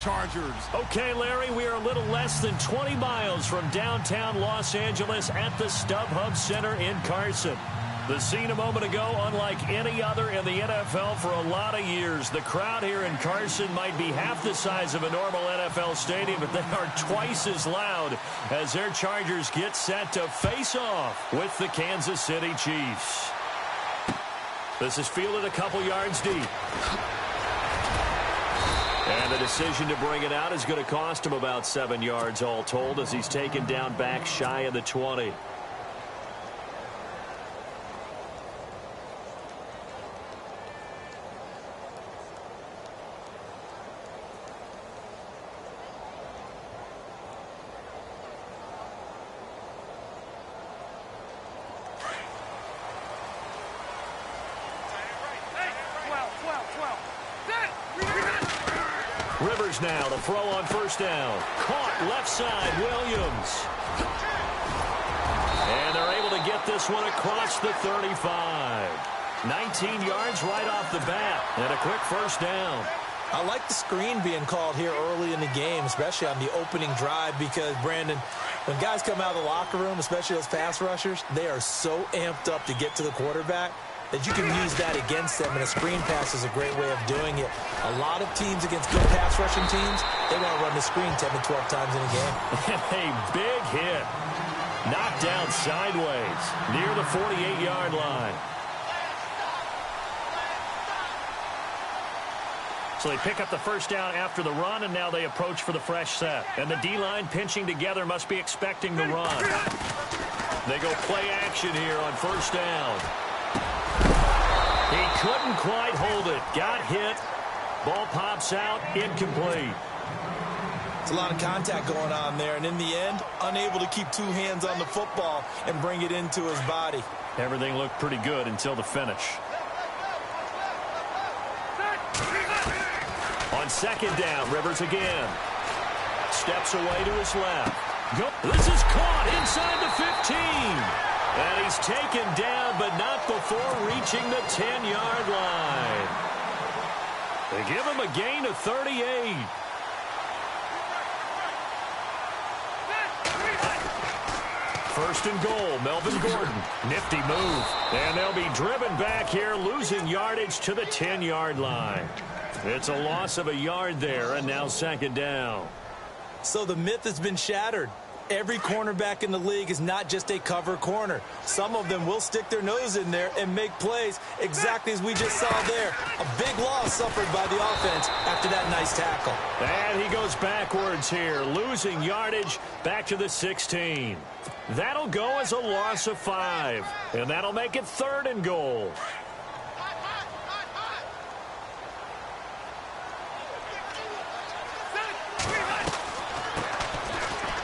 Chargers. Okay, Larry, we are a little less than 20 miles from downtown Los Angeles at the StubHub Center in Carson. The scene a moment ago, unlike any other in the NFL for a lot of years. The crowd here in Carson might be half the size of a normal NFL stadium, but they are twice as loud as their Chargers get set to face off with the Kansas City Chiefs. This is fielded a couple yards deep. And the decision to bring it out is going to cost him about 7 yards all told as he's taken down back shy of the 20. Rivers now to throw on first down. Caught left side, Williams. And they're able to get this one across the 35. 19 yards right off the bat. And a quick first down. I like the screen being called here early in the game, especially on the opening drive, because, Brandon, when guys come out of the locker room, especially those pass rushers, they are so amped up to get to the quarterback that you can use that against them, and a screen pass is a great way of doing it. A lot of teams against good pass rushing teams, they want to run the screen 10 to 12 times in a game. A big hit. Knocked down sideways near the 48-yard line. So they pick up the first down after the run, and now they approach for the fresh set. And the D-line pinching together must be expecting the run. They go play action here on first down. He couldn't quite hold it. Got hit. Ball pops out. Incomplete. It's a lot of contact going on there, and in the end, unable to keep two hands on the football and bring it into his body. Everything looked pretty good until the finish. On second down, Rivers again. Steps away to his left. This is caught inside the 15. And he's taken down, but not before reaching the 10-yard line. They give him a gain of 38. First and goal, Melvin Gordon. Nifty move. And they'll be driven back here, losing yardage to the 10-yard line. It's a loss of a yard there, and now second down. So the myth has been shattered. Every cornerback in the league is not just a cover corner. Some of them will stick their nose in there and make plays exactly as we just saw there. A big loss suffered by the offense after that nice tackle. And he goes backwards here, losing yardage back to the 16. That'll go as a loss of 5. And that'll make it third and goal.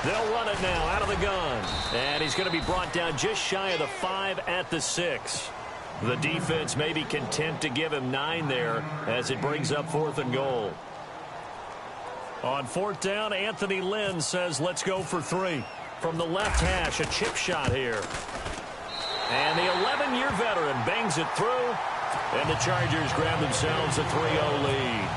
They'll run it now out of the gun. And he's going to be brought down just shy of the 5 at the 6. The defense may be content to give him 9 there as it brings up fourth and goal. On fourth down, Anthony Lynn says, let's go for 3. From the left hash, a chip shot here. And the 11-year veteran bangs it through. And the Chargers grab themselves a 3-0 lead.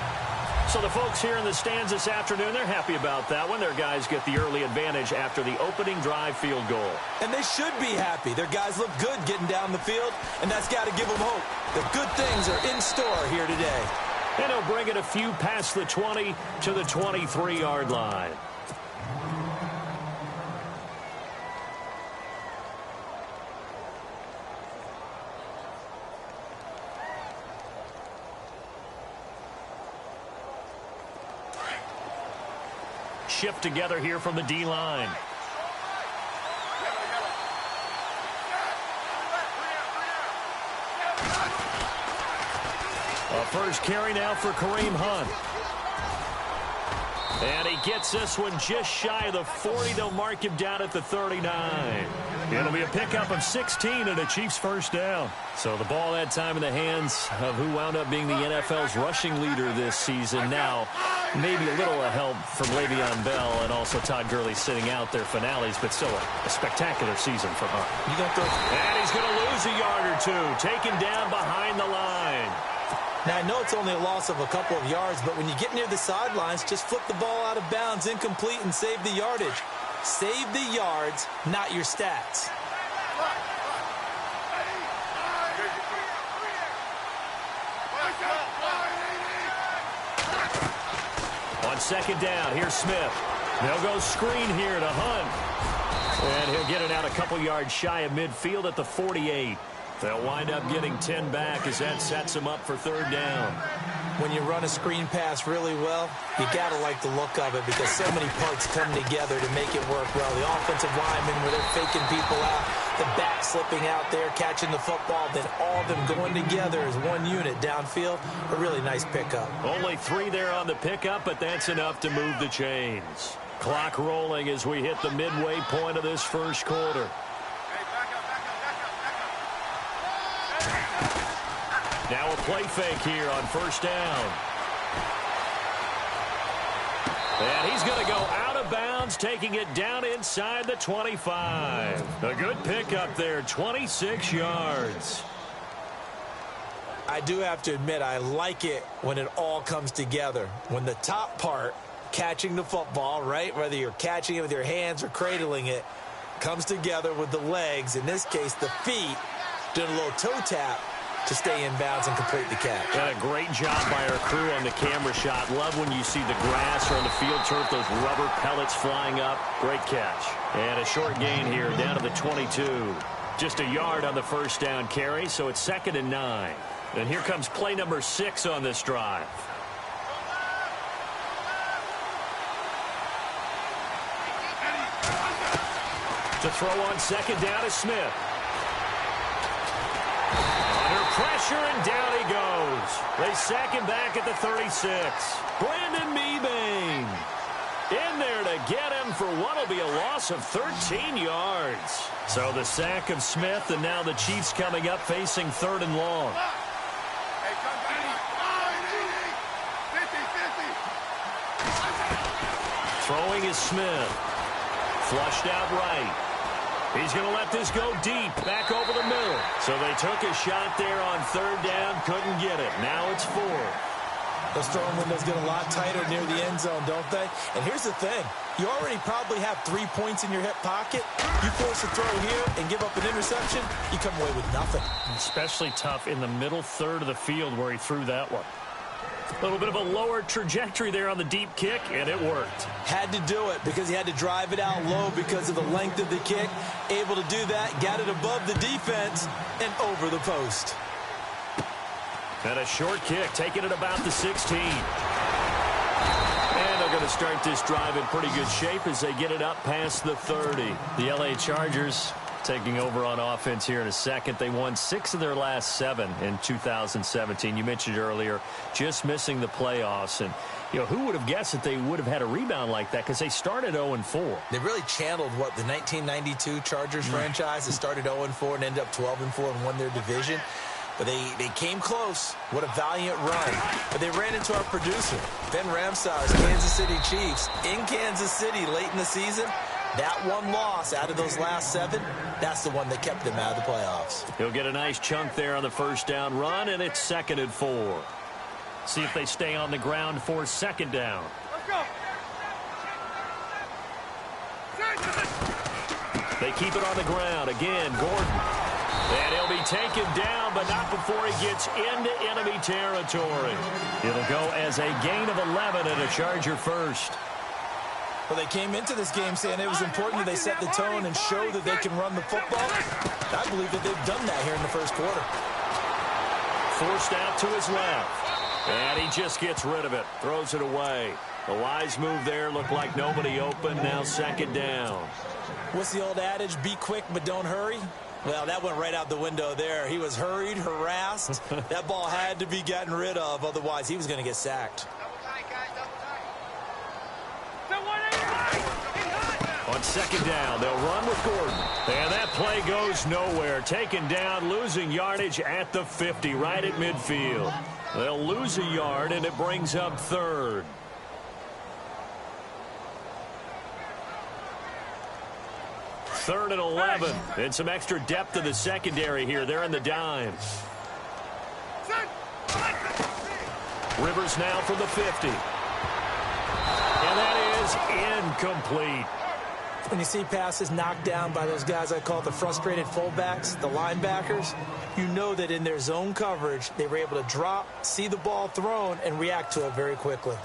So the folks here in the stands this afternoon, they're happy about that one. Their guys get the early advantage after the opening drive field goal. And they should be happy. Their guys look good getting down the field, and that's got to give them hope. The good things are in store here today. And he'll bring it a few past the 20 to the 23-yard line. Shift together here from the D-line. A first carry now for Kareem Hunt. And he gets this one just shy of the 40. They'll mark him down at the 39. It'll be a pickup of 16 and a Chiefs first down. So the ball that time in the hands of who wound up being the NFL's rushing leader this season. Now, maybe a little help from Le'Veon Bell and also Todd Gurley sitting out their finales, but still a spectacular season for Hunt. And he's going to lose a yard or two, taken down behind the line. Now, I know it's only a loss of a couple of yards, but when you get near the sidelines, just flip the ball out of bounds, incomplete, and save the yardage. Save the yards, not your stats. On second down, here's Smith. They'll go screen here to Hunt. And he'll get it out a couple yards shy of midfield at the 48. They'll wind up getting 10 back as that sets them up for third down. When you run a screen pass really well, you got to like the look of it because so many parts come together to make it work well. The offensive linemen, where they're faking people out, the back slipping out there, catching the football, then all of them going together as one unit downfield. A really nice pickup. Only 3 there on the pickup, but that's enough to move the chains. Clock rolling as we hit the midway point of this first quarter. Now a play fake here on first down. And he's going to go out of bounds, taking it down inside the 25. A good pickup there, 26 yards. I do have to admit, I like it when it all comes together. When the top part, catching the football, right, whether you're catching it with your hands or cradling it, comes together with the legs, in this case the feet, doing a little toe tap to stay in bounds and complete the catch. And a great job by our crew on the camera shot. Love when you see the grass or on the field turf, those rubber pellets flying up. Great catch. And a short gain here down to the 22. Just a yard on the first down carry, so it's 2nd and 9. And here comes play number 6 on this drive. To throw on second down is Smith. Under pressure, and down he goes. They sack him back at the 36. Brandon Mebane in there to get him for what will be a loss of 13 yards. So the sack of Smith, and now the Chiefs coming up facing 3rd and long. Throwing is Smith. Flushed out right. He's going to let this go deep, back over the middle. So they took a shot there on 3rd down, couldn't get it. Now it's 4th. Those throwing windows get a lot tighter near the end zone, don't they? And here's the thing. You already probably have 3 points in your hip pocket. You force a throw here and give up an interception, you come away with nothing. Especially tough in the middle third of the field where he threw that one. A little bit of a lower trajectory there on the deep kick, and it worked. Had to do it because he had to drive it out low because of the length of the kick. Able to do that, got it above the defense and over the post. And a short kick, taking it about the 16. And they're going to start this drive in pretty good shape as they get it up past the 30. The LA Chargers taking over on offense here in a second. They won 6 of their last 7 in 2017. You mentioned earlier, just missing the playoffs. And, you know, who would have guessed that they would have had a rebound like that because they started 0-4. They really channeled what the 1992 Chargers franchise that started 0-4 and ended up 12-4 and won their division. But they came close. What a valiant run. But they ran into our producer, Ben Ramsar's Kansas City Chiefs, in Kansas City late in the season. That one loss out of those last 7, that's the one that kept them out of the playoffs. He'll get a nice chunk there on the first down run, and it's 2nd and 4. See if they stay on the ground for 2nd down. Let's go. They keep it on the ground. Again, Gordon. And he'll be taken down, but not before he gets into enemy territory. It'll go as a gain of 11 and a Charger first. Well, they came into this game saying it was important that they set the tone and show that they can run the football. I believe that they've done that here in the first quarter. Forced out to his left. And he just gets rid of it. Throws it away. The wise move there. Looked like nobody open. Now 2nd down. What's the old adage? Be quick, but don't hurry. Well, that went right out the window there. He was hurried, harassed. That ball had to be gotten rid of. Otherwise, he was going to get sacked. On 2nd down, they'll run with Gordon. And that play goes nowhere. Taken down, losing yardage at the 50, right at midfield. They'll lose a yard, and it brings up 3rd. Third and 11. And some extra depth to the secondary here. They're in the dime. Rivers now from the 50. And that is incomplete. When you see passes knocked down by those guys I call the frustrated fullbacks, the linebackers, you know that in their zone coverage, they were able to drop, see the ball thrown, and react to it very quickly.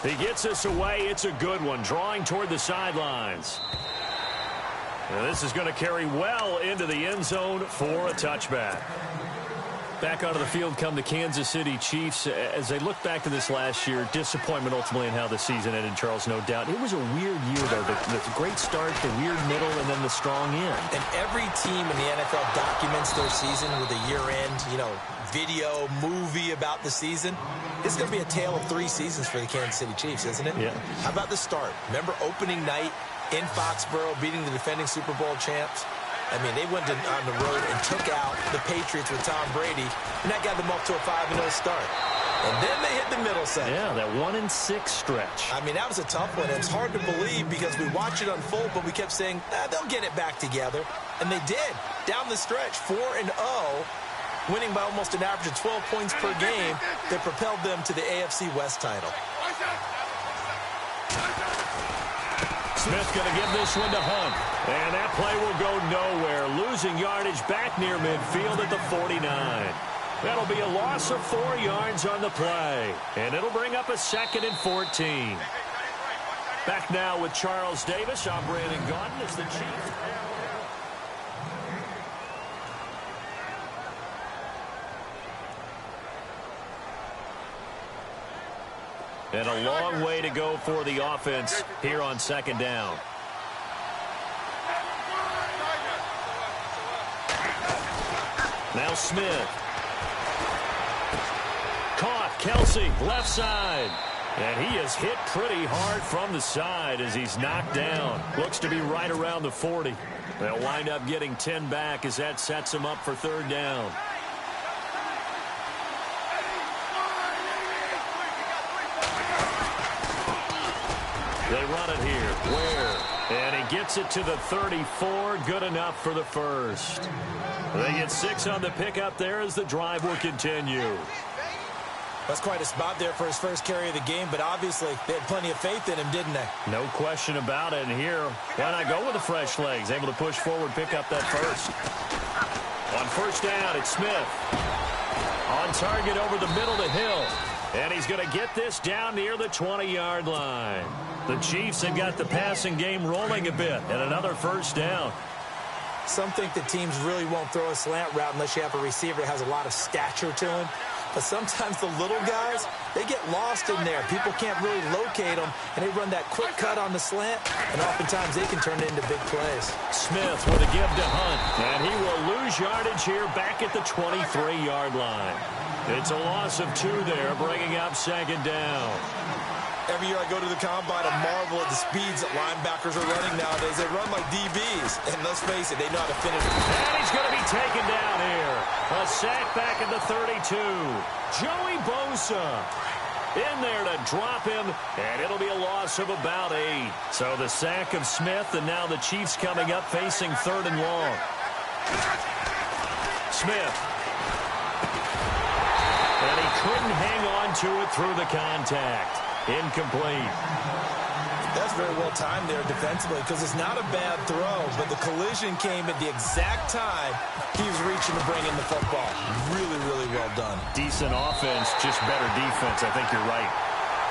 He gets this away. It's a good one, drawing toward the sidelines. Now this is going to carry well into the end zone for a touchback. Back onto the field come the Kansas City Chiefs. As they look back to this last year, disappointment ultimately in how the season ended, Charles, no doubt. It was a weird year, though. The great start, the weird middle, and then the strong end. And every team in the NFL documents their season with a year-end, video, movie about the season. It's going to be a tale of 3 seasons for the Kansas City Chiefs, isn't it? Yeah. How about the start? Remember opening night in Foxborough, beating the defending Super Bowl champs? I mean, they went on the road and took out the Patriots with Tom Brady, and that got them up to a 5-0 start. And then they hit the middle section. Yeah, that 1-6 stretch. I mean, that was a tough one. It was hard to believe because we watched it unfold, but we kept saying, they'll get it back together. And they did. Down the stretch, 4-0, winning by almost an average of 12 points per game that propelled them to the AFC West title. Smith going to give this one to Hunt. And that play will go nowhere. Losing yardage back near midfield at the 49. That'll be a loss of 4 yards on the play. And it'll bring up a 2nd and 14. Back now with Charles Davis. I'm Brandon Gaudin as the Chiefs. And a long way to go for the offense here on 2nd down. Now Smith. Caught. Kelsey, left side. And he is hit pretty hard from the side as he's knocked down. Looks to be right around the 40. They'll wind up getting 10 back as that sets them up for 3rd down. They run it here. Ware. And he gets it to the 34. Good enough for the first. They get 6 on the pickup there as the drive will continue. That's quite a spot there for his first carry of the game, but obviously they had plenty of faith in him, didn't they? No question about it. And here, why not go with the fresh legs? Able to push forward, pick up that first. On 1st down, it's Smith. On target over the middle to Hill. And he's going to get this down near the 20-yard line. The Chiefs have got the passing game rolling a bit, and another 1st down. Some think that teams really won't throw a slant route unless you have a receiver that has a lot of stature to him. But sometimes the little guys, they get lost in there. People can't really locate them, and they run that quick cut on the slant, and oftentimes they can turn it into big plays. Smith with a give to Hunt, and he will lose yardage here back at the 23-yard line. It's a loss of 2 there, bringing up 2nd down. Every year I go to the combine, I marvel at the speeds that linebackers are running nowadays. They run like DBs, and let's face it, they know how to finish. And he's going to be taken down here. A sack back at the 32. Joey Bosa in there to drop him, and it'll be a loss of about 8. So the sack of Smith, and now the Chiefs coming up facing 3rd and long. Smith. And he couldn't hang on to it through the contact. Incomplete. That's very well timed there defensively because it's not a bad throw, but the collision came at the exact time he was reaching to bring in the football. Really, really well done. Decent offense, just better defense. I think you're right.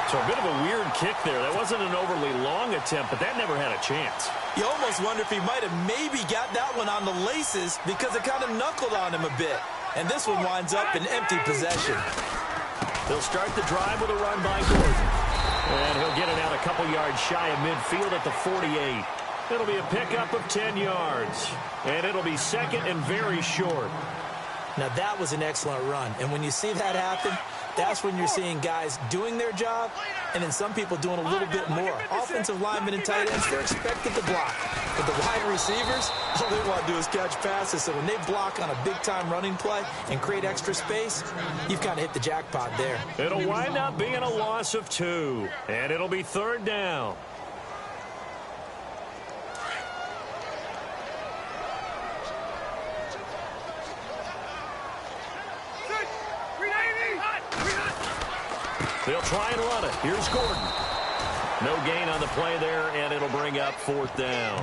So a bit of a weird kick there. That wasn't an overly long attempt, but that never had a chance. You almost wonder if he might have maybe got that one on the laces because it kind of knuckled on him a bit. And this one winds up in empty possession. They'll start the drive with a run by Gordon. And he'll get it out a couple yards shy of midfield at the 48. It'll be a pickup of 10 yards. And it'll be 2nd and very short. Now that was an excellent run. And when you see that happen, that's when you're seeing guys doing their job and then some people doing a little bit more. Offensive linemen and tight ends, they're expected to block. But the wide receivers, all they want to do is catch passes. So when they block on a big-time running play and create extra space, you've kind of hit the jackpot there. It'll wind up being a loss of 2. And it'll be 3rd down. They'll try and run it. Here's Gordon. No gain on the play there, and it'll bring up 4th down.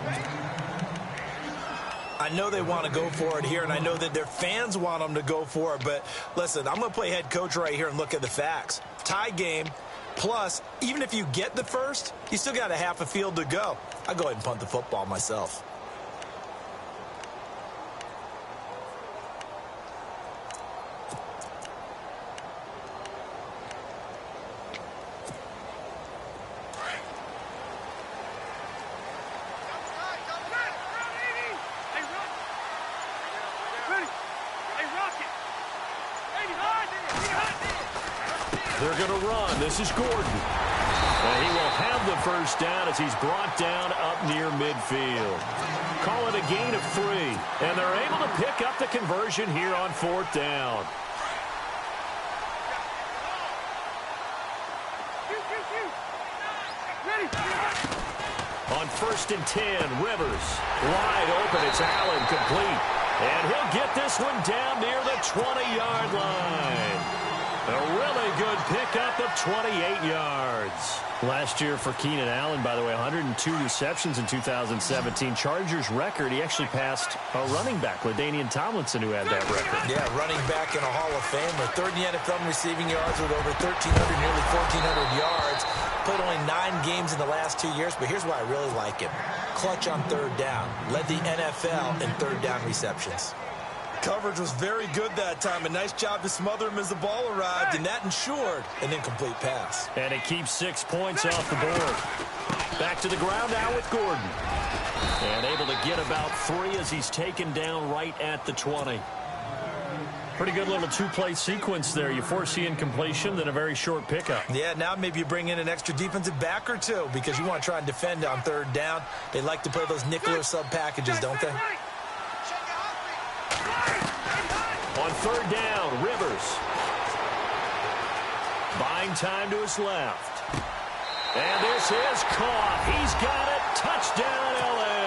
I know they want to go for it here, and I know that their fans want them to go for it, but listen, I'm going to play head coach right here and look at the facts. Tie game, plus, even if you get the first, you still got a half a field to go. I'll go ahead and punt the football myself. They're going to run. This is Gordon. And he will have the first down as he's brought down up near midfield. Call it a gain of 3. And they're able to pick up the conversion here on 4th down. On 1st and 10, Rivers. Wide open. It's Allen complete. And he'll get this one down near the 20-yard line. A really good pickup of 28 yards. Last year for Keenan Allen, by the way, 102 receptions in 2017. Chargers record, he actually passed a running back, LaDainian Tomlinson, who had that record. Yeah, running back and a Hall of Famer. 3rd in the NFL in receiving yards with over 1,300, nearly 1,400 yards. Played only 9 games in the last 2 years, but here's why I really like him. Clutch on 3rd down. Led the NFL in 3rd down receptions. Coverage was very good that time. A nice job to smother him as the ball arrived, and that ensured an incomplete pass. And it keeps 6 points off the board. Back to the ground now with Gordon. And able to get about 3 as he's taken down right at the 20. Pretty good little 2-play sequence there. You force the incompletion, then a very short pickup. Yeah, now maybe you bring in an extra defensive back or 2 because you want to try and defend on 3rd down. They like to play those nickel or sub packages, don't they? On 3rd down, Rivers. Buying time to his left. And this is caught. He's got it. Touchdown, L.A.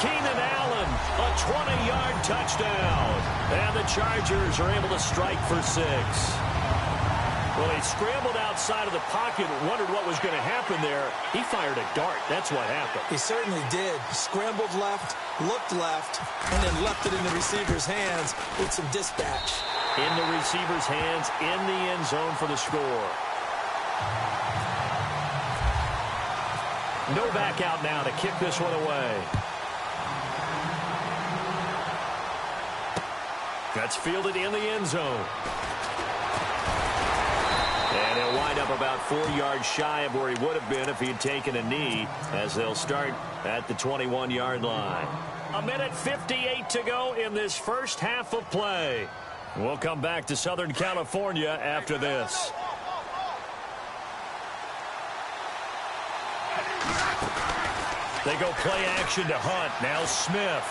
Keenan Allen, a 20-yard touchdown. And the Chargers are able to strike for 6. Well, he scrambled outside of the pocket and wondered what was going to happen there. He fired a dart. That's what happened. He certainly did. Scrambled left, looked left, and then left it in the receiver's hands with some dispatch. In the receiver's hands, in the end zone for the score. No back out now to kick this one away. That's fielded in the end zone. And he'll wind up about 4 yards shy of where he would have been if he had taken a knee, as they'll start at the 21-yard line. 1:58 to go in this first half of play. We'll come back to Southern California after this. They go play action to Hunt. Now Smith.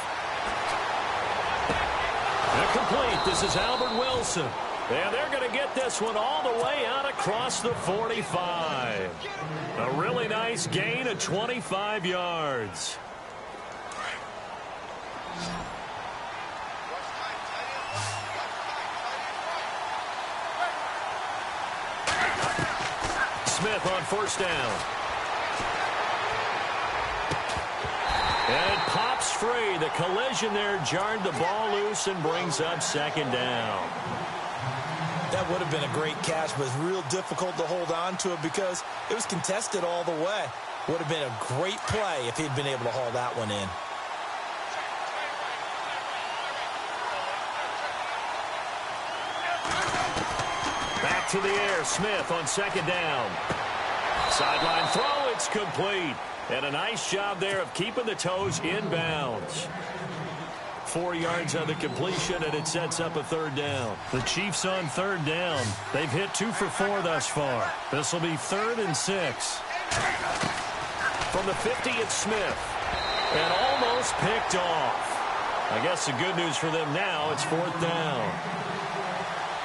Incomplete. This is Albert Wilson. And they're going to get this one all the way out across the 45. A really nice gain of 25 yards. Smith on 1st down. And it pops free. The collision there jarred the ball loose and brings up 2nd down. That would have been a great catch, but it's real difficult to hold on to it because it was contested all the way. Would have been a great play if he'd been able to haul that one in. Back to the air. Smith on 2nd down. Sideline throw. It's complete. And a nice job there of keeping the toes in bounds. 4 yards on the completion, and it sets up a 3rd down. The Chiefs on 3rd down. They've hit 2 for 4 thus far. This will be 3rd and 6. From the 50, it's Smith. And almost picked off. I guess the good news for them now, it's 4th down.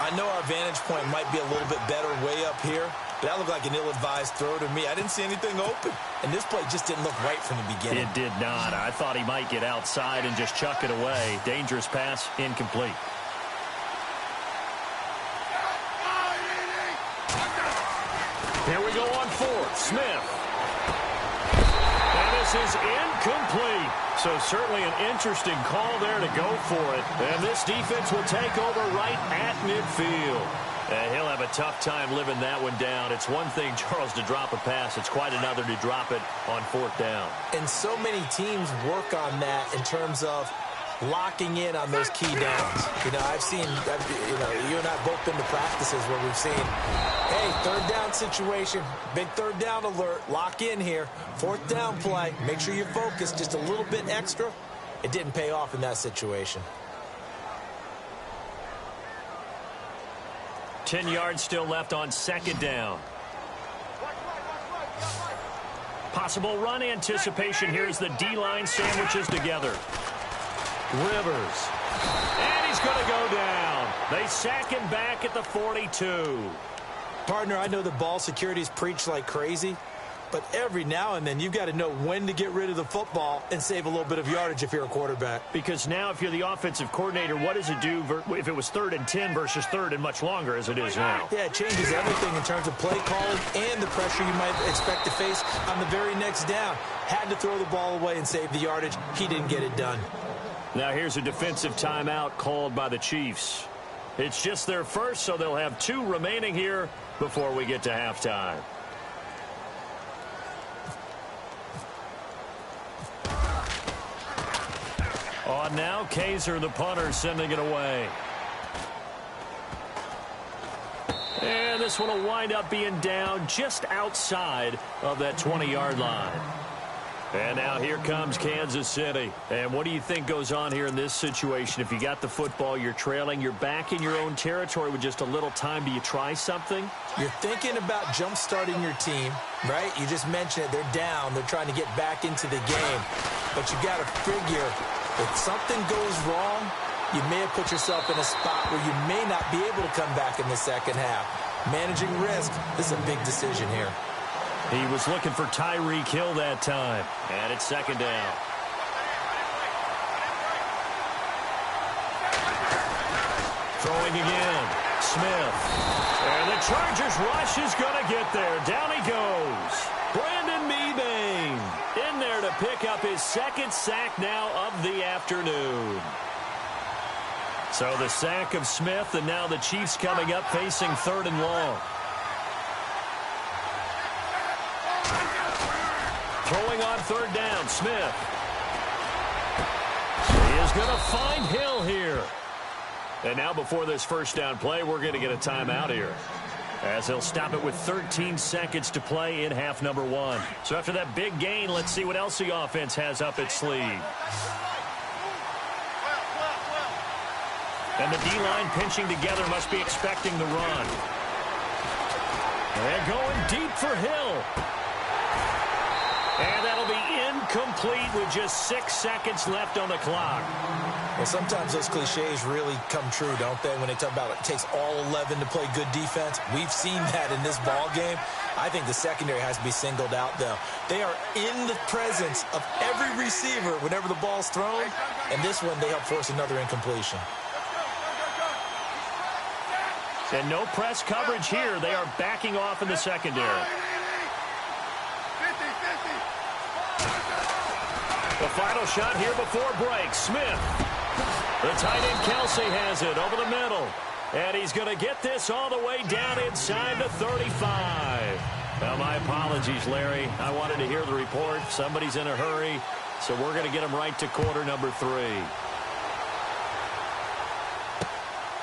I know our vantage point might be a little bit better way up here, but that looked like an ill-advised throw to me. I didn't see anything open, and this play just didn't look right from the beginning. It did not. I thought he might get outside and just chuck it away. Dangerous pass, incomplete. Here we go on fourth. Smith. And this is incomplete. So certainly an interesting call there to go for it. And this defense will take over right at midfield. And he'll have a tough time living that one down. It's one thing, Charles, to drop a pass. It's quite another to drop it on fourth down. And so many teams work on that in terms of locking in on those key downs. You know, I've seen, you and I have both been to practices where we've seen, hey, third down situation, big third down alert, lock in here, fourth down play, make sure you're focused just a little bit extra. It didn't pay off in that situation. 10 yards still left on second down. Possible run anticipation here as the D-line sandwiches together. Rivers. And he's going to go down. They sack him back at the 42. Partner, I know the ball security is preached like crazy, but every now and then you've got to know when to get rid of the football and save a little bit of yardage if you're a quarterback. Because now if you're the offensive coordinator, what does it do if it was 3rd and 10 versus 3rd and much longer as it is now? Yeah, it changes everything in terms of play calling and the pressure you might expect to face on the very next down. Had to throw the ball away and save the yardage. He didn't get it done. Now here's a defensive timeout called by the Chiefs. It's just their first, so they'll have 2 remaining here before we get to halftime. On now, Kaiser, the punter, sending it away. And this one will wind up being down just outside of that 20-yard line. And now here comes Kansas City. And what do you think goes on here in this situation? If you got the football, you're trailing, you're back in your own territory with just a little time. Do you try something? You're thinking about jump-starting your team, right? You just mentioned it. They're down. They're trying to get back into the game. But you got to figure, if something goes wrong, you may have put yourself in a spot where you may not be able to come back in the second half. Managing risk, this is a big decision here. He was looking for Tyreek Hill that time. And it's second down. Throwing again. Smith. And the Chargers rush is going to get there. Down he goes. Brandon Mebane in there to pick up his second sack now of the afternoon. So the sack of Smith, and now the Chiefs coming up facing 3rd and long. Throwing on 3rd down, Smith. He is going to find Hill here. And now before this first down play, we're going to get a timeout here, as he'll stop it with 13 seconds to play in half number 1. So after that big gain, let's see what else the offense has up its sleeve. And the D-line pinching together, must be expecting the run. And going deep for Hill. And that'll be incomplete with just 6 seconds left on the clock. Well, sometimes those cliches really come true, don't they? When they talk about it takes all 11 to play good defense. We've seen that in this ball game. I think the secondary has to be singled out, though. They are in the presence of every receiver whenever the ball's thrown. And this one, they help force another incompletion. And no press coverage here. They are backing off in the secondary. The final shot here before break. Smith. The tight end Kelsey has it over the middle. And he's going to get this all the way down inside the 35. Now, my apologies, Larry. I wanted to hear the report. Somebody's in a hurry. So we're going to get him right to quarter number 3.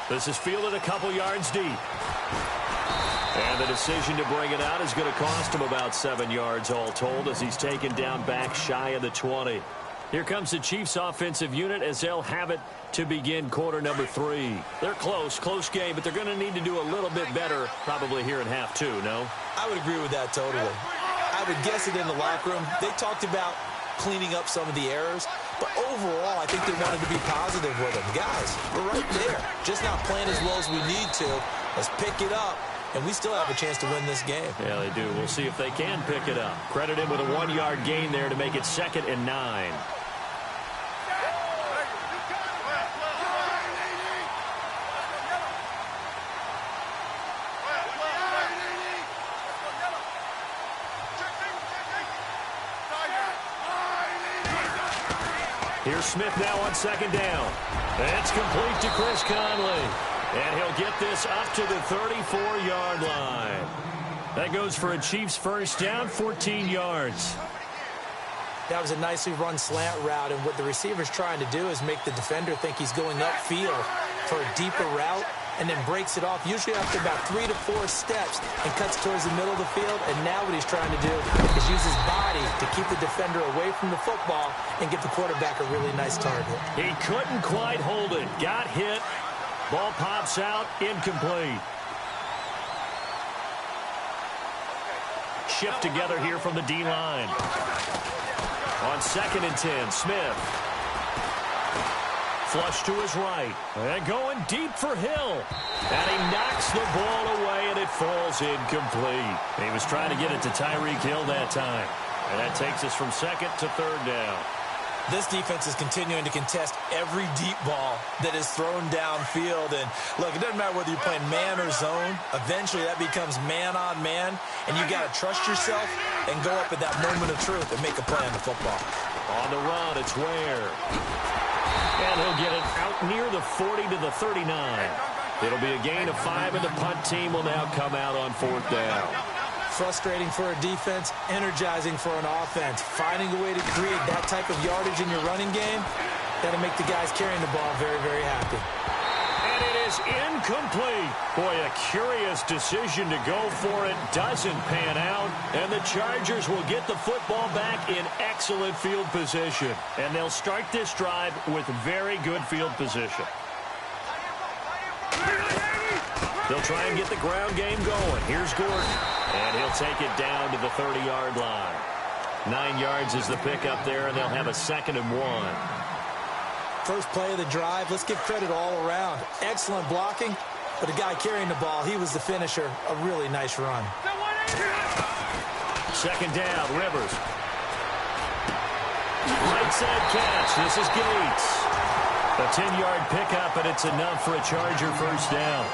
This is fielded a couple yards deep. And the decision to bring it out is going to cost him about 7 yards all told, as he's taken down back shy of the 20. Here comes the Chiefs offensive unit as they'll have it to begin quarter number 3. They're close game, but they're going to need to do a little bit better probably here in half 2, no? I would agree with that totally. I would guess it in the locker room. They talked about cleaning up some of the errors, but overall, I think they wanted to be positive with them. Guys, we're right there. Just not playing as well as we need to. Let's pick it up. And we still have a chance to win this game. Yeah, they do. We'll see if they can pick it up. Credit him with a 1-yard gain there to make it 2nd and 9. Here's Smith now on second down. It's complete to Chris Conley. And he'll get this up to the 34-yard line. That goes for a Chiefs first down, 14 yards. That was a nicely run slant route, and what the receiver's trying to do is make the defender think he's going upfield for a deeper route, and then breaks it off, usually after about 3 to 4 steps, and cuts towards the middle of the field. And now what he's trying to do is use his body to keep the defender away from the football and give the quarterback a really nice target. He couldn't quite hold it. Got hit. Ball pops out, incomplete. Shift together here from the D-line. On 2nd and 10, Smith. Flush to his right. And going deep for Hill. And he knocks the ball away, and it falls incomplete. He was trying to get it to Tyreek Hill that time. And that takes us from 2nd to 3rd down. This defense is continuing to contest every deep ball that is thrown downfield. And, look, it doesn't matter whether you're playing man or zone. Eventually, that becomes man-on-man, and you got to trust yourself and go up at that moment of truth and make a play on the football. On the run, it's Ware. And he'll get it out near the 40 to the 39. It'll be a gain of 5, and the punt team will now come out on 4th down. Frustrating for a defense, energizing for an offense. Finding a way to create that type of yardage in your running game, that'll make the guys carrying the ball very, very happy. And it is incomplete. Boy, a curious decision to go for it. Doesn't pan out. And the Chargers will get the football back in excellent field position. And they'll start this drive with very good field position. They'll try and get the ground game going. Here's Gordon. And he'll take it down to the 30-yard line. 9 yards is the pickup there, and they'll have a 2nd and 1. First play of the drive. Let's give credit all around. Excellent blocking, but the guy carrying the ball, he was the finisher. A really nice run. 2nd down, Rivers. Right side catch. This is Gates. A 10-yard pickup, and it's enough for a Charger first down.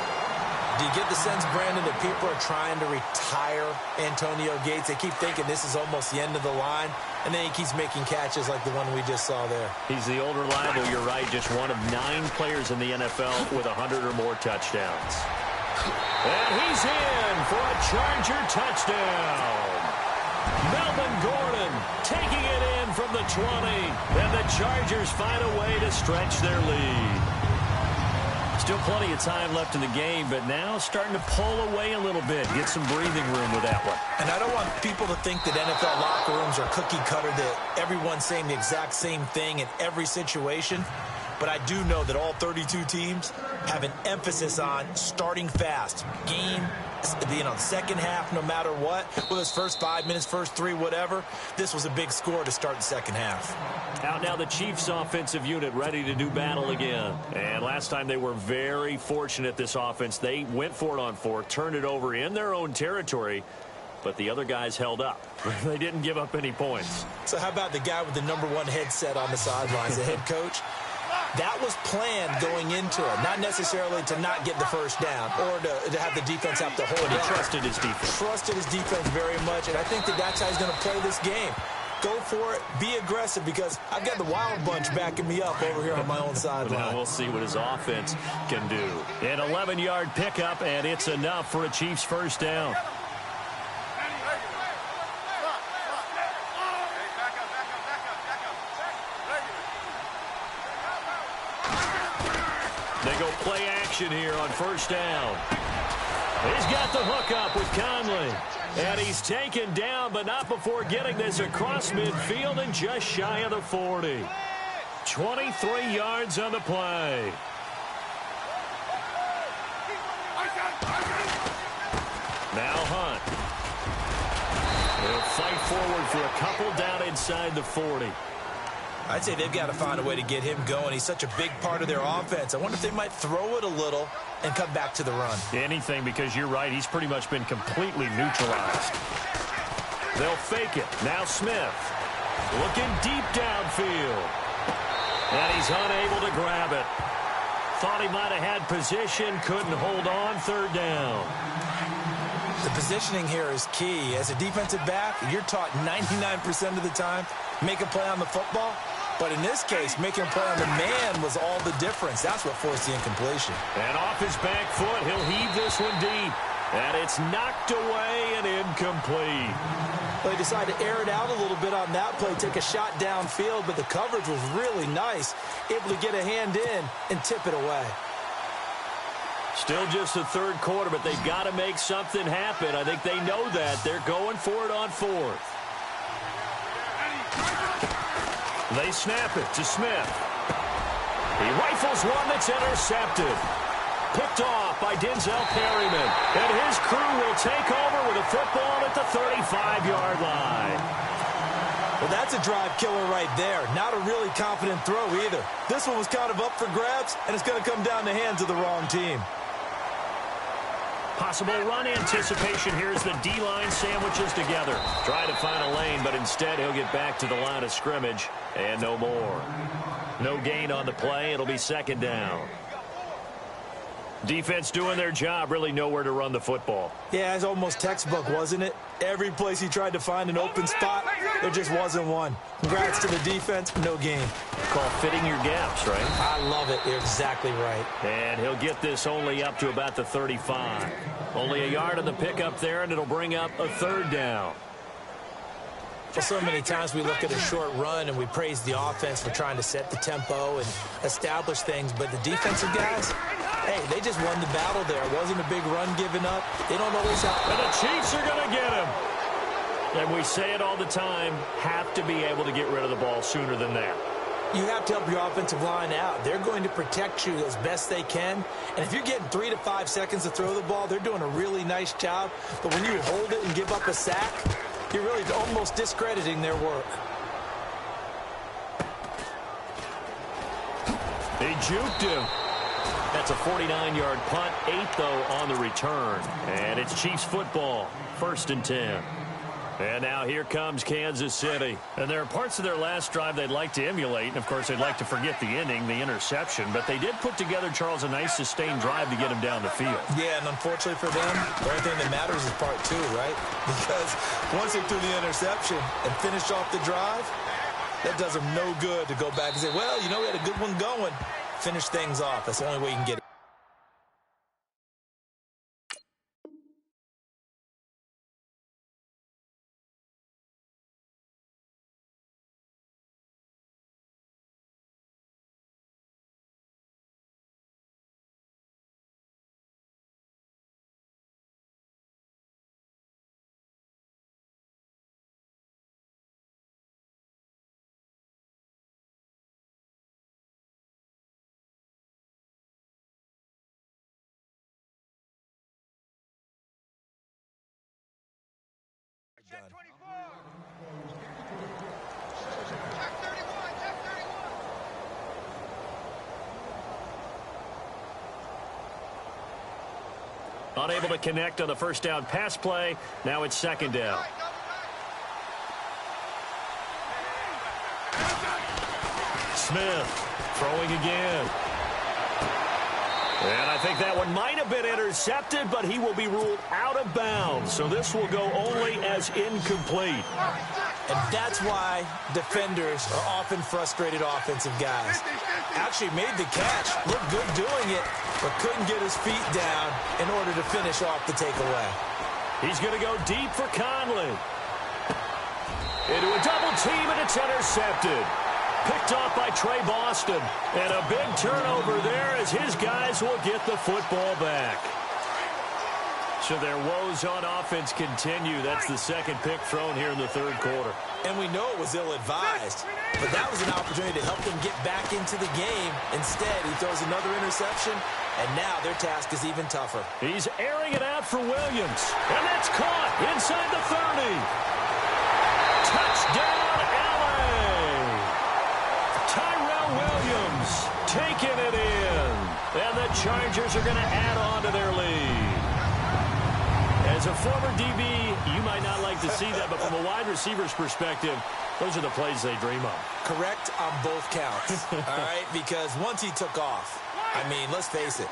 Do you get the sense, Brandon, that people are trying to retire Antonio Gates? They keep thinking this is almost the end of the line, and then he keeps making catches like the one we just saw there. He's the old reliable, you're right, just one of 9 players in the NFL with 100 or more touchdowns. And he's in for a Charger touchdown. Melvin Gordon taking it in from the 20, and the Chargers find a way to stretch their lead. Still plenty of time left in the game, but now starting to pull away a little bit, get some breathing room with that one. And I don't want people to think that NFL locker rooms are cookie cutter, that everyone's saying the exact same thing in every situation. But I do know that all 32 teams have an emphasis on starting fast. Game, second half, no matter what. Whether it's first 5 minutes, first 3, whatever. This was a big score to start the second half. Out now the Chiefs offensive unit ready to do battle again. And last time they were very fortunate, this offense. They went for it on 4, turned it over in their own territory, but the other guys held up. They didn't give up any points. So how about the guy with the #1 headset on the sidelines, the head coach? That was planned going into it, not necessarily to not get the first down or to have the defense have to hold it. He trusted his defense. Trusted his defense very much, and I think that that's how he's going to play this game. Go for it, be aggressive, because I've got the Wild Bunch backing me up over here on my own sideline. Now we'll see what his offense can do. An 11-yard pickup, and it's enough for a Chiefs first down. They go play action here on first down. He's got the hook up with Conley. And he's taken down, but not before getting this across midfield and just shy of the 40. 23 yards on the play. Now Hunt. He'll fight forward for a couple down inside the 40. I'd say they've got to find a way to get him going. He's such a big part of their offense. I wonder if they might throw it a little and come back to the run. Anything, because you're right. He's pretty much been completely neutralized. They'll fake it. Now Smith looking deep downfield. And he's unable to grab it. Thought he might have had position. Couldn't hold on. Third down. The positioning here is key. As a defensive back, you're taught 99% of the time, make a play on the football, But in this case, making a play on the man was all the difference. That's what forced the incompletion. And off his back foot, he'll heave this one deep. And it's knocked away and incomplete. Well, he decided to air it out a little bit on that play, take a shot downfield, but the coverage was really nice, able to get a hand in and tip it away. Still just the third quarter, but they've got to make something happen. I think they know that. They're going for it on fourth. They snap it to Smith. He rifles one that's intercepted. Picked off by Denzel Perryman. And his crew will take over with a football at the 35-yard line. Well, that's a drive killer right there. Not a really confident throw either. This one was kind of up for grabs, and it's going to come down the hands of the wrong team. Possible run anticipation here as the D-line sandwiches together. Try to find a lane, but instead he'll get back to the line of scrimmage and no more. No gain on the play. It'll be second down. Defense doing their job, really nowhere to run the football. Yeah, it's almost textbook, wasn't it? Every place he tried to find an open spot, there just wasn't one. Congrats to the defense, no gain. Call fitting your gaps, right? I love it. You're exactly right. And he'll get this only up to about the 35. Only a yard on the pickup there, and it'll bring up a third down. Well, so many times we look at a short run and we praise the offense for trying to set the tempo and establish things, but the defensive guys, hey, they just won the battle there. It wasn't a big run given up. They don't always have. And the Chiefs are going to get him. And we say it all the time, have to be able to get rid of the ball sooner than that. You have to help your offensive line out. They're going to protect you as best they can. And if you're getting 3 to 5 seconds to throw the ball, they're doing a really nice job. But when you hold it and give up a sack, you're really almost discrediting their work. He juked him. That's a 49-yard punt, 8 though on the return. And it's Chiefs football, 1st and 10. And now here comes Kansas City. And there are parts of their last drive they'd like to emulate. And, of course, they'd like to forget the inning, the interception. But they did put together, Charles, a nice sustained drive to get him down the field. Yeah, and unfortunately for them, the only thing that matters is part 2, right? Because once they threw the interception and finished off the drive, that does them no good to go back and say, well, you know, we had a good one going. Finish things off. That's the only way you can get it. Done. Unable to connect on the first down pass play. Now it's second down. Smith throwing again. And I think that one might have been intercepted, but he will be ruled out of bounds. So this will go only as incomplete. And that's why defenders are often frustrated offensive guys. Actually made the catch, looked good doing it, but couldn't get his feet down in order to finish off the takeaway. He's going to go deep for Conley. Into a double team, and it's intercepted. Picked off by Trey Boston. And a big turnover there as his guys will get the football back. So their woes on offense continue. That's the second pick thrown here in the third quarter. And we know it was ill-advised, but that was an opportunity to help them get back into the game. Instead, he throws another interception, and now their task is even tougher. He's airing it out for Williams, and that's caught inside the 30. Touchdown, LA! Tyrell Williams taking it in, and the Chargers are going to add on to their lead. As a former DB, you might not like to see that, but from a wide receiver's perspective, those are the plays they dream of. Correct on both counts, all right? Because once he took off, I mean, let's face it,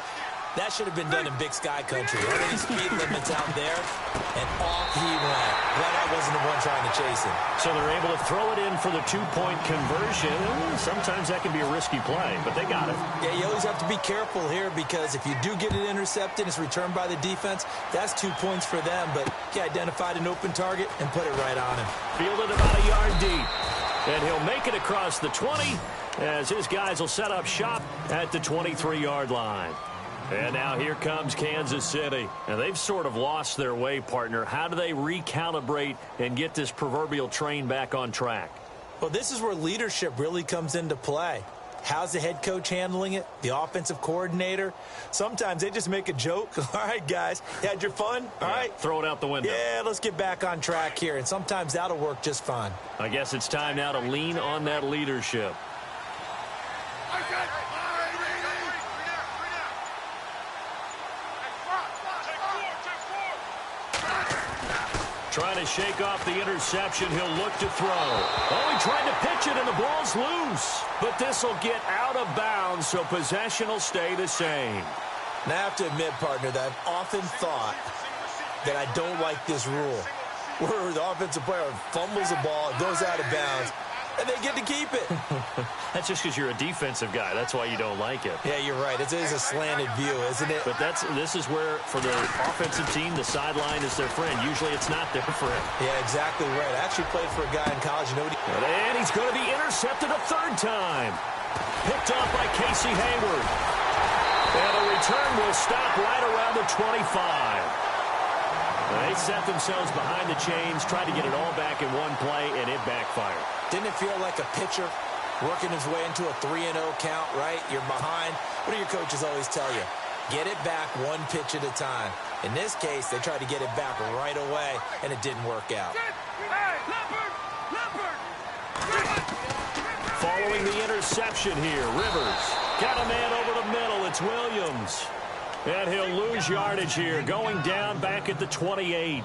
That should have been done in Big Sky country. How many speed limits out there? And off he went. Glad I wasn't the one trying to chase him. So they're able to throw it in for the two-point conversion. Sometimes that can be a risky play, but they got it. Yeah, you always have to be careful here because if you do get it intercepted, it's returned by the defense, that's 2 points for them. But he identified an open target and put it right on him. Fielded about a yard deep. And he'll make it across the 20 as his guys will set up shop at the 23-yard line. And now here comes Kansas City. And they've sort of lost their way, partner. How do they recalibrate and get this proverbial train back on track? Well, this is where leadership really comes into play. How's the head coach handling it? The offensive coordinator? Sometimes they just make a joke. All right, guys, you had your fun? All right. Throw it out the window. Yeah, let's get back on track here. And sometimes that'll work just fine. I guess it's time now to lean on that leadership. Trying to shake off the interception. He'll look to throw. Oh, he tried to pitch it, and the ball's loose. But this will get out of bounds, so possession will stay the same. Now, I have to admit, partner, that I've often thought that I don't like this rule, where the offensive player fumbles the ball, it goes out of bounds, and they get to keep it. That's just because you're a defensive guy. That's why you don't like it. Yeah, you're right. It is a slanted view, isn't it? But this is where, for the offensive team, the sideline is their friend. Usually it's not their friend. Yeah, exactly right. I actually played for a guy in college. And he's going to be intercepted a third time. Picked off by Casey Hayward. And the return will stop right around the 25. They set themselves behind the chains, tried to get it all back in one play, and it backfired. Didn't it feel like a pitcher working his way into a 3-0 count, right? You're behind. What do your coaches always tell you? Get it back one pitch at a time. In this case, they tried to get it back right away, and it didn't work out. Following the interception here, Rivers got a man over the middle. It's Williams. And he'll lose yardage here, going down back at the 28.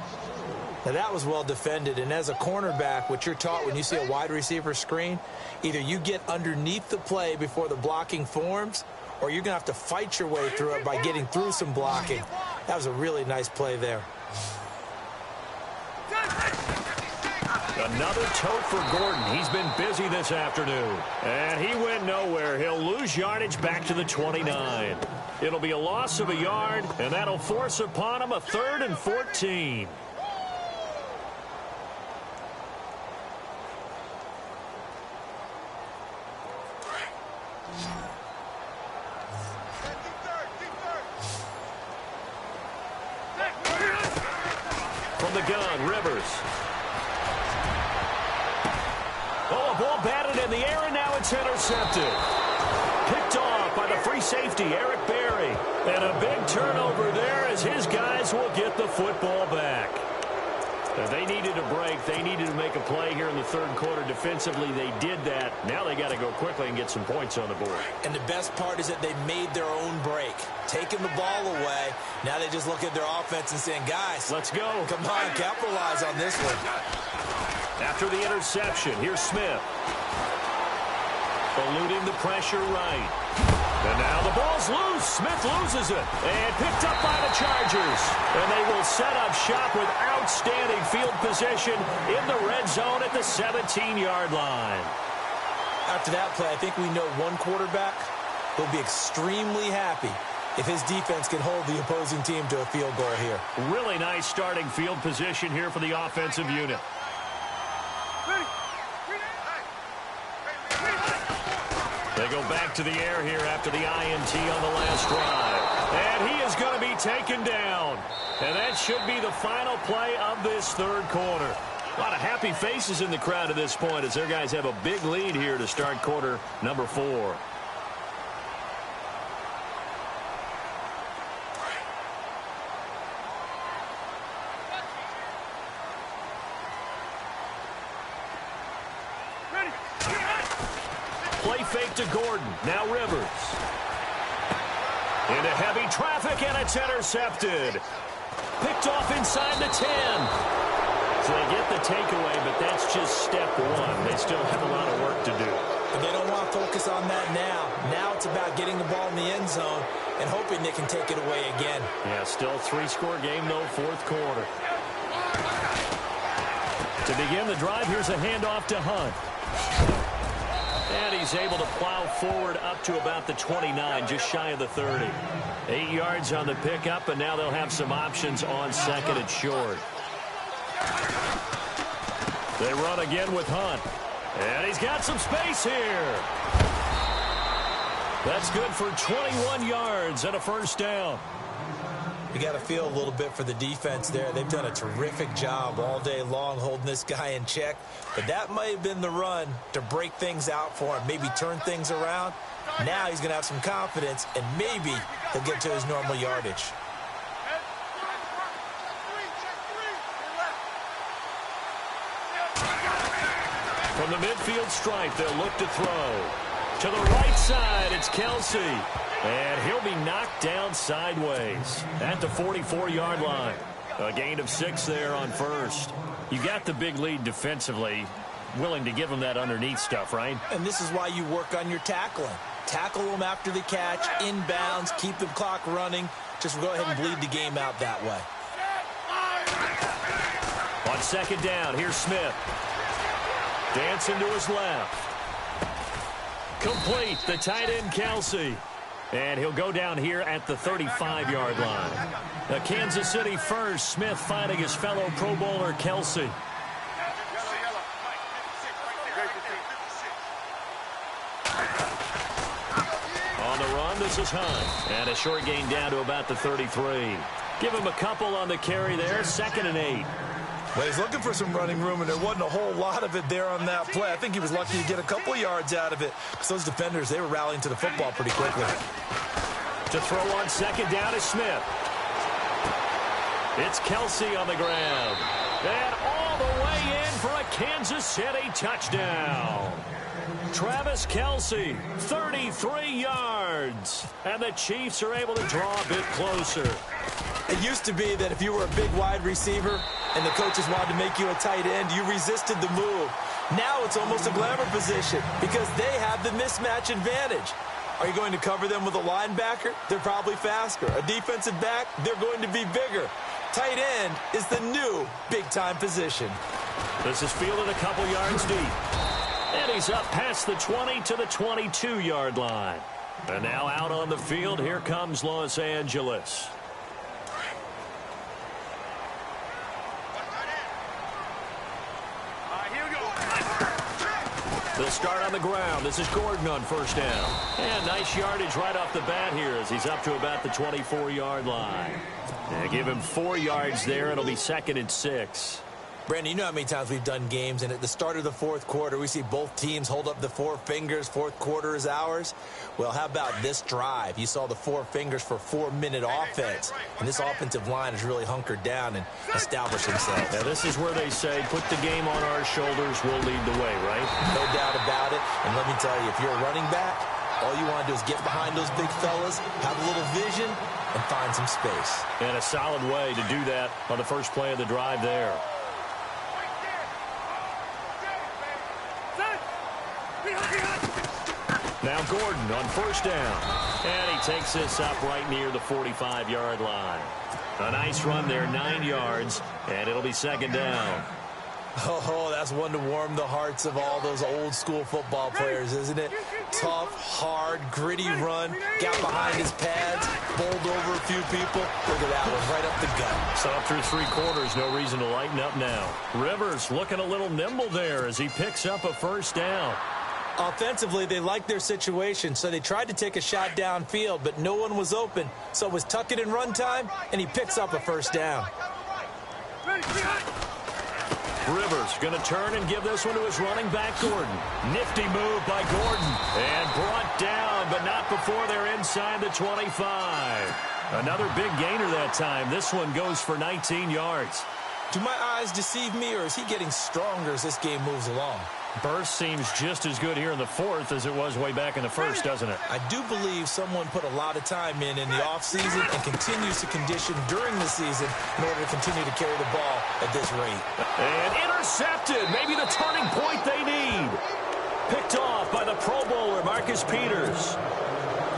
Now, that was well defended, and as a cornerback, what you're taught when you see a wide receiver screen, either you get underneath the play before the blocking forms, or you're going to have to fight your way through it by getting through some blocking. That was a really nice play there. Another tote for Gordon. He's been busy this afternoon. And he went nowhere. He'll lose yardage back to the 29. It'll be a loss of a yard, and that'll force upon him a 3rd and 14. From the gun, Rivers. Oh, a ball batted in the air, and now it's intercepted. Picked off by the free safety, Eric Berry. And a big turnover there as his guys will get the football back. They needed a break. They needed to make a play here in the third quarter. Defensively, they did that. Now they got to go quickly and get some points on the board. And the best part is that they made their own break. Taking the ball away. Now they just look at their offense and saying, guys, let's go. Come on, capitalize on this one. After the interception, here's Smith. Eluding the pressure right. And now the ball's loose. Smith loses it. And picked up by the Chargers. And they will set up shop with outstanding field position in the red zone at the 17-yard line. After that play, I think we know one quarterback will be extremely happy if his defense can hold the opposing team to a field goal here. Really nice starting field position here for the offensive unit. They go back to the air here after the INT on the last drive. And he is going to be taken down. And that should be the final play of this third quarter. A lot of happy faces in the crowd at this point as their guys have a big lead here to start quarter number 4. Play fake to Gordon. Now Rivers. Into heavy traffic, and it's intercepted. Picked off inside the 10. So they get the takeaway, but that's just step one. They still have a lot of work to do. And they don't want to focus on that now. Now it's about getting the ball in the end zone and hoping they can take it away again. Yeah, still three-score game, though, fourth quarter. To begin the drive, here's a handoff to Hunt. And he's able to plow forward up to about the 29, just shy of the 30. 8 yards on the pickup, and now they'll have some options on second and short. They run again with Hunt. And he's got some space here. That's good for 21 yards and a first down. You got to feel a little bit for the defense there. They've done a terrific job all day long holding this guy in check. But that might have been the run to break things out for him, maybe turn things around. Now he's going to have some confidence, and maybe he'll get to his normal yardage. From the midfield stripe, they'll look to throw. To the right side, it's Kelsey. And he'll be knocked down sideways at the 44-yard line. A gain of 6 there on first. You got the big lead defensively. Willing to give them that underneath stuff, right? And this is why you work on your tackling. Tackle them after the catch, inbounds, keep the clock running. Just go ahead and bleed the game out that way. On second down, here's Smith. Dancing to his left. Complete, the tight end Kelsey. And he'll go down here at the 35-yard line. A Kansas City first, Smith finding his fellow Pro Bowler Kelsey. On the run, this is Hunt. And a short gain down to about the 33. Give him a couple on the carry there, 2nd and 8. Well, he's looking for some running room, and there wasn't a whole lot of it there on that play. I think he was lucky to get a couple of yards out of it, because those defenders, they were rallying to the football pretty quickly. To throw on second down is Smith. It's Kelsey on the ground. And all the way in for a Kansas City touchdown. Travis Kelsey, 33 yards. And the Chiefs are able to draw a bit closer. It used to be that if you were a big wide receiver and the coaches wanted to make you a tight end, you resisted the move. Now it's almost a glamour position because they have the mismatch advantage. Are you going to cover them with a linebacker? They're probably faster. A defensive back? They're going to be bigger. Tight end is the new big-time position. This is fielded a couple yards deep. And he's up past the 20 to the 22-yard line. And now out on the field, here comes Los Angeles. They'll start on the ground. This is Gordon on first down. And nice yardage right off the bat here as he's up to about the 24-yard line. And give him 4 yards there. It'll be 2nd and 6. Brandon, you know how many times we've done games, and at the start of the fourth quarter, we see both teams hold up the 4 fingers, fourth quarter is ours. Well, how about this drive? You saw the 4 fingers for 4-minute offense, and this offensive line has really hunkered down and established themselves. Now, this is where they say, put the game on our shoulders, we'll lead the way, right? No doubt about it, and let me tell you, if you're a running back, all you want to do is get behind those big fellas, have a little vision, and find some space. And a solid way to do that on the first play of the drive there. Now Gordon on first down. And he takes this up right near the 45-yard line. A nice run there, 9 yards, and it'll be 2nd down. Oh, that's one to warm the hearts of all those old-school football players, isn't it? Tough, hard, gritty run, got behind his pads, bowled over a few people. Look at that one, right up the gut. So through 3 quarters, no reason to lighten up now. Rivers looking a little nimble there as he picks up a first down. Offensively, they liked their situation, so they tried to take a shot downfield, but no one was open. So it was tuck it in run time, and he picks up a first down. Rivers going to turn and give this one to his running back, Gordon. Nifty move by Gordon. And brought down, but not before they're inside the 25. Another big gainer that time. This one goes for 19 yards. Do my eyes deceive me, or is he getting stronger as this game moves along? Burst seems just as good here in the fourth as it was way back in the first, doesn't it? I do believe someone put a lot of time in the offseason and continues to condition during the season in order to continue to carry the ball at this rate. And intercepted. Maybe the turning point they need. Picked off by the Pro Bowler, Marcus Peters.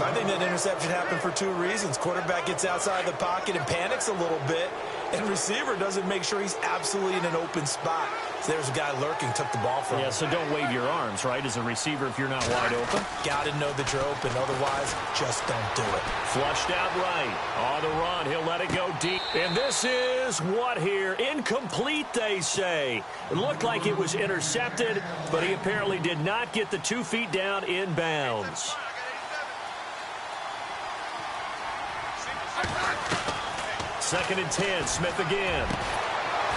I think that interception happened for two reasons. Quarterback gets outside the pocket and panics a little bit, and receiver doesn't make sure he's absolutely in an open spot. So there's a guy lurking, took the ball from him. Yeah, so don't wave your arms, right, as a receiver if you're not wide open. Got to know that you're open. Otherwise, just don't do it. Flushed out right. On the run, he'll let it go deep. And this is what here? Incomplete, they say. It looked like it was intercepted, but he apparently did not get the 2 feet down in bounds. Second and 10, Smith again.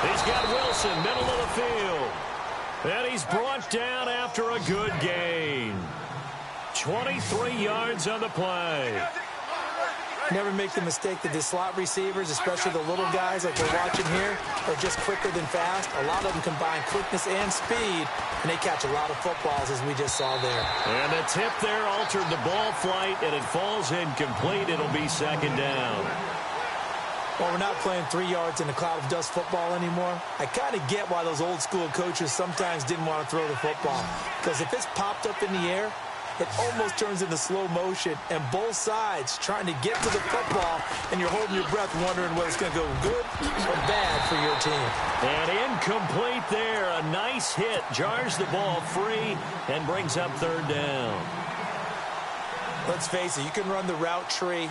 He's got Wilson, middle of the field. And he's brought down after a good gain. 23 yards on the play. Never make the mistake that the slot receivers, especially the little guys like we're watching here, are just quicker than fast. A lot of them combine quickness and speed, and they catch a lot of footballs, as we just saw there. And the tip there altered the ball flight, and it falls incomplete. It'll be second down. Well, we're not playing 3 yards in a cloud of dust football anymore. I kind of get why those old school coaches sometimes didn't want to throw the football. Because if it's popped up in the air, it almost turns into slow motion, and both sides trying to get to the football, and you're holding your breath wondering whether it's going to go good or bad for your team. And incomplete there. A nice hit. Jars the ball free and brings up third down. Let's face it, you can run the route tree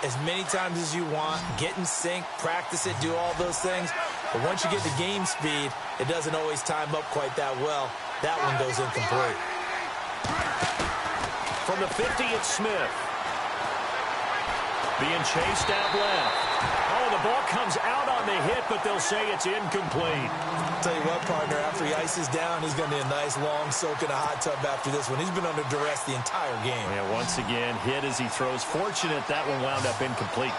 as many times as you want, get in sync, practice it, do all those things. But once you get to game speed, it doesn't always time up quite that well. That one goes incomplete. From the 50, it's Smith. Being chased out left. Oh, the ball comes out on the hit, but they'll say it's incomplete. I'll tell you what, partner, after he ices down, he's going to need a nice long soak in a hot tub after this one. He's been under duress the entire game. Yeah, once again, hit as he throws. Fortunate that one wound up incomplete.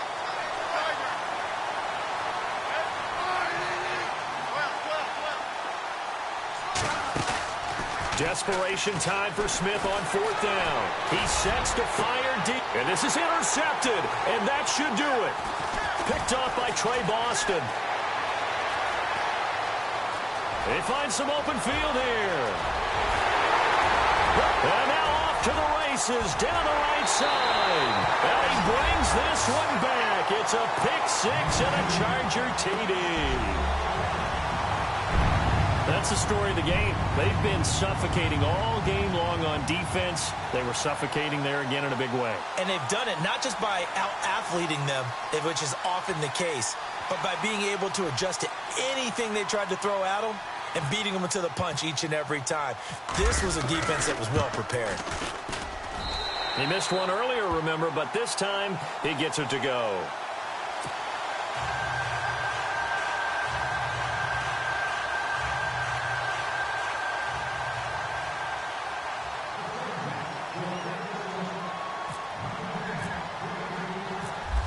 Desperation time for Smith on fourth down. He sets to fire deep. And this is intercepted. And that should do it. Picked off by Trey Boston. They find some open field here. And now off to the races down the right side. And he brings this one back. It's a pick six and a Charger TD. That's the story of the game. They've been suffocating all game long on defense. They were suffocating there again in a big way. And they've done it not just by out-athleting them, which is often the case, but by being able to adjust to anything they tried to throw at them and beating them to the punch each and every time. This was a defense that was well prepared. He missed one earlier, remember, but this time he gets it to go.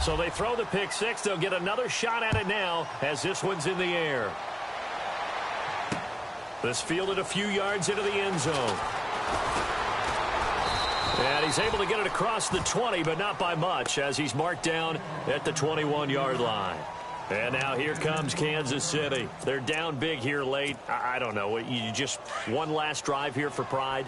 So they throw the pick six. They'll get another shot at it now as this one's in the air. This fielded a few yards into the end zone. And he's able to get it across the 20, but not by much, as he's marked down at the 21-yard line. And now here comes Kansas City. They're down big here late. I don't know. You just one last drive here for pride?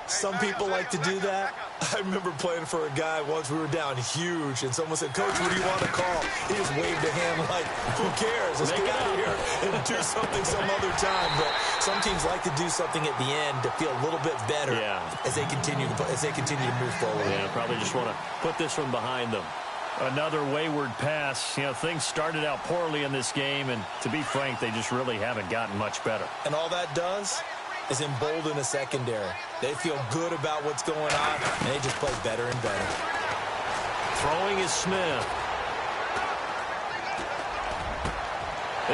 Some people like to do that. I remember playing for a guy once. We were down huge, and someone said, "Coach, what do you want to call?" He just waved a hand like, "Who cares? Let's get out of here and do something some other time." But some teams like to do something at the end to feel a little bit better as they continue to move forward. Yeah, probably just want to put this one behind them. Another wayward pass. You know, things started out poorly in this game, and to be frank, they just really haven't gotten much better. And all that does is embolden the secondary. They feel good about what's going on, and they just play better and better. Throwing is Smith.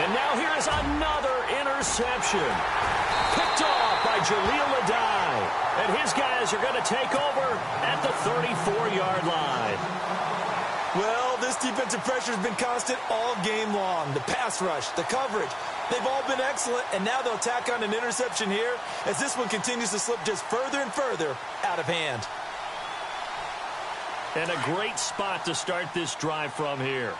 And now here is another interception. Picked off by Jaleel Adai. And his guys are going to take over at the 34-yard line. Well, this defensive pressure has been constant all game long. The pass rush, the coverage, They've all been excellent, and now they'll tack on an interception here as this one continues to slip just further and further out of hand. And a great spot to start this drive from here.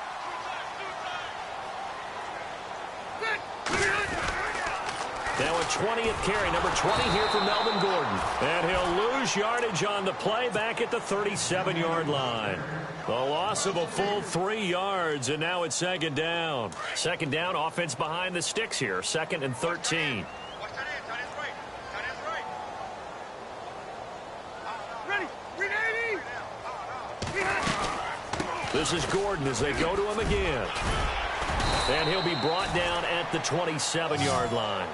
Now a 20th carry, number 20 here for Melvin Gordon. And he'll lose yardage on the play back at the 37-yard line. The loss of a full 3 yards, and now it's second down. Second down, offense behind the sticks here. 2nd and 13. This is Gordon as they go to him again. And he'll be brought down at the 27-yard line.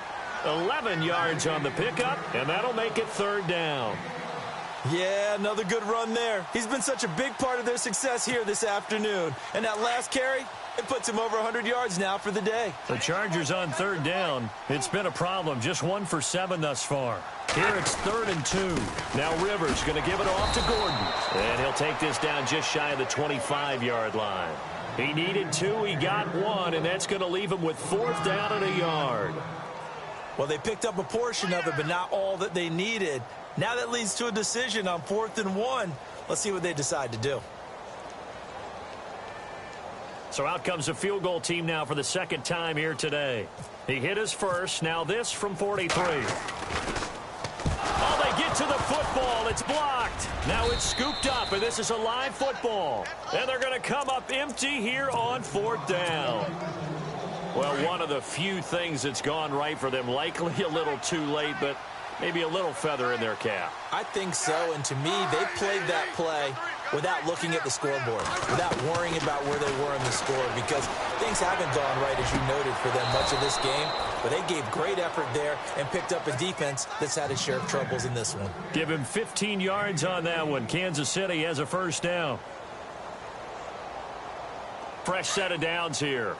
11 yards on the pickup, and that'll make it third down. Yeah, another good run there. He's been such a big part of their success here this afternoon. And that last carry, it puts him over 100 yards now for the day. The Chargers on third down. It's been a problem. Just 1 for 7 thus far. Here it's 3rd and 2. Now Rivers going to give it off to Gordon. And he'll take this down just shy of the 25-yard line. He needed 2. He got 1, and that's going to leave him with 4th down and a yard. Well, they picked up a portion of it, but not all that they needed. Now that leads to a decision on 4th and 1. Let's see what they decide to do. So out comes a field goal team now for the second time here today. He hit his first. Now this from 43. Oh, they get to the football. It's blocked. Now it's scooped up, and this is a live football. And they're going to come up empty here on 4th down. Well, one of the few things that's gone right for them. Likely a little too late, but maybe a little feather in their cap. I think so, and to me, they played that play without looking at the scoreboard, without worrying about where they were in the score, because things haven't gone right, as you noted, for them much of this game. But they gave great effort there and picked up a defense that's had its share of troubles in this one. Give him 15 yards on that one. Kansas City has a first down. Fresh set of downs here.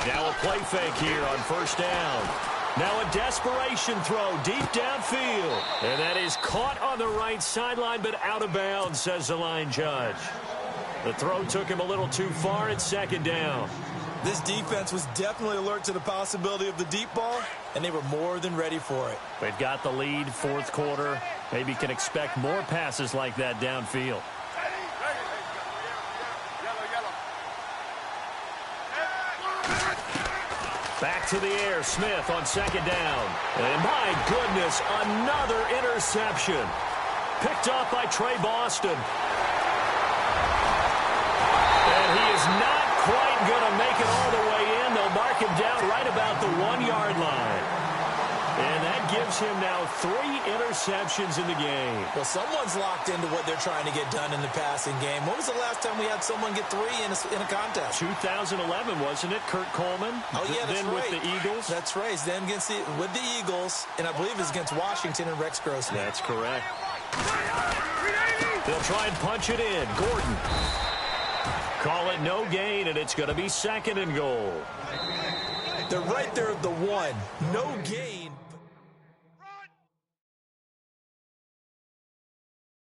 Now a play fake here on first down. Now a desperation throw deep downfield. And that is caught on the right sideline, but out of bounds, says the line judge. The throw took him a little too far. It's second down. This defense was definitely alert to the possibility of the deep ball, and they were more than ready for it. They've got the lead, 4th quarter. Maybe can expect more passes like that downfield. Back to the air, Smith on second down. And my goodness, another interception. Picked off by Trey Boston. And he is not quite going to make it all the way in. They'll mark him down right about the 1-yard line. And that gives him now 3 interceptions in the game. Well, someone's locked into what they're trying to get done in the passing game. When was the last time we had someone get 3 in a contest? 2011, wasn't it? Kurt Coleman. Oh, yeah, that's then right. with the Eagles. That's right. Then with the Eagles, and I believe it's against Washington and Rex Grossman. That's correct. They'll try and punch it in. Gordon. Call it no gain, and it's going to be 2nd and goal. They're right there at the 1. No gain.